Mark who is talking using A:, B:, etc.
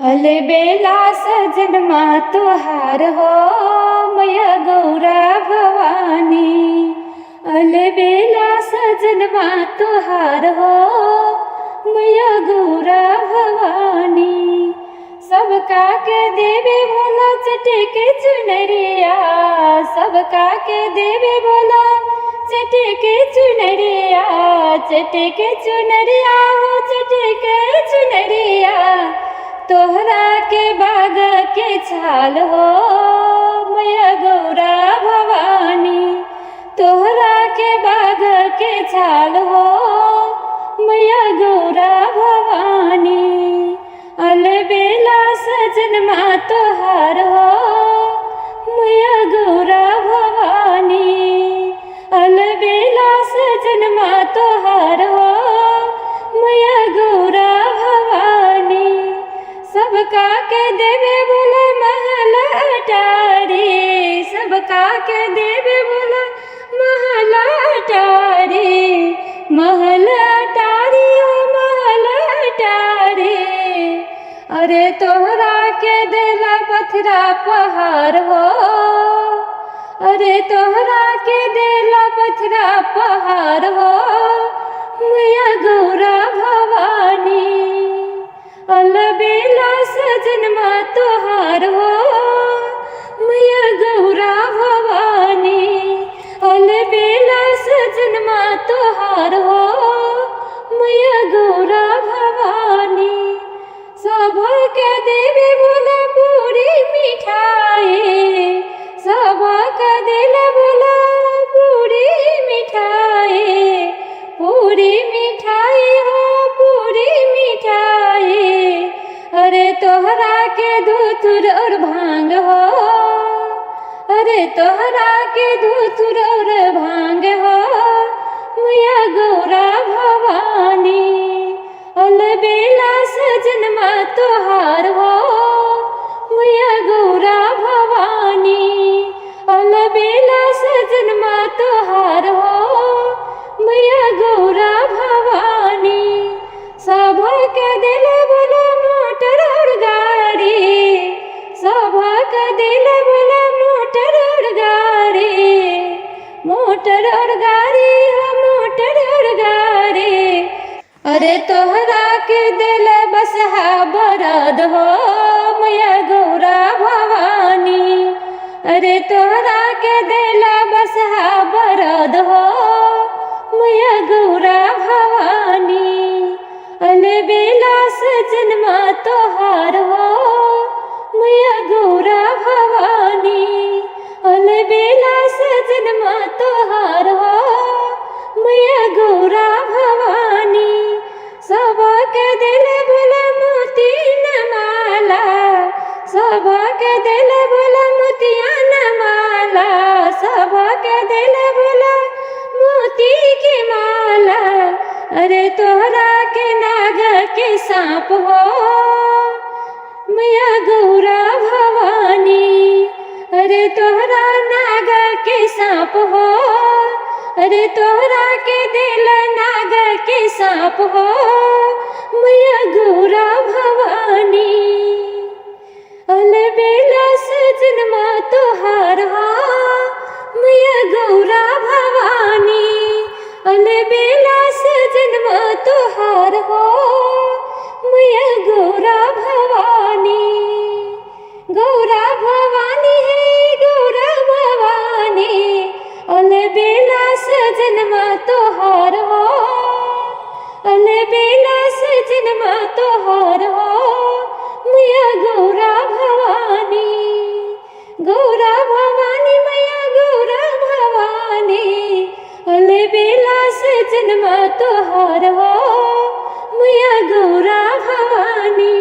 A: अलबेला सजनमा तोहार हो मैया गौरा भवानी। अलबेला सजनमा तोहार हो मैया गौरा भवानी। सबका के देवे भोला चटे के चुनरिया, सबका के देवे भोला चटे के चुनरिया, चटे के चुनरिया हो चटे के चुनरिया। तोहरा के बाग के छाल हो मैया गौरा भवानी। तोहरा के बाग के छाल हो मैया गौरा भवानी। अलबेला सजनमा तोहार हो मैया गौरा भवानी। अलबेला सजनमा तोहार हो मैया गौरा भवानी। सबका के देवे बोला महल अटारी, सबका के देवे बोला महल अटारी। महल अटारी ओ महल अटारी। अरे तोहरा के देला पथरा पहाड़ हो, अरे तोहरा के देला पथरा पहाड़ हो मैया गौरा भवानी। अलबेला सजनमा तोहार हो मैया गौरा भवानी। अलबेला सजनमा तोहार हो मैया गौरा भवानी। सबके देवे बोला पूरी मिठाई, सबके देला बोला पूरी मिठाई। पूरी मिठाई हो पूरी मिठाई। अरे तोहरा के धूतुर और भांग हो, अरे तोहरा के धूतुर और भांग हो मैया गौरा भवानी। अलबेला सजनमा तोहार हो मैया गौरा भवानी। अलबेला सजनमा तोहार हो मैया गौरा भवानी। सबके दिल बोला मोटर और गाड़ी, सबके दिल बोला मोटर और गाड़ी। मोटर और गाड़ी हो मोटर और गाड़ी। अरे तोहरा के दिल बसहा बरद हो मैया गौरा भवानी। अरे तोहरा के दिल बसहा बरद हो मैया गौरा भवानी। अलबेला सजनमा तोहार हो मैया गौरा भवानी। अलबेला सजनमा तोहार हो मैया गौरा भवानी। सबके दिल बोला मोती न माला, सबके दिल बोला मोतिया न माला। सबके दिल बोला मोती की माला। अरे तोहरा के नाग के सांप हो मैया गौरा भवानी। अरे तोहरा नाग के सांप हो, अरे तोहरा के दिल नाग के सांप हो मैया गौरा भवानी। अलबेला सजनमा तोहार हो मैया गौरा भवानी। अलबेला सजनमा तोहार हो मैया गौरा भवानी। गौरा भवानी है गौरा भवानी। अलबेला सजनमा तोहार हो, अलबेला सजनमा तोहार हो मैया गौरा भवानी। गौरा भवानी मैया गौरा भवानी। अलबेला सजनमा तोहार हो मैया गौरा भवानी।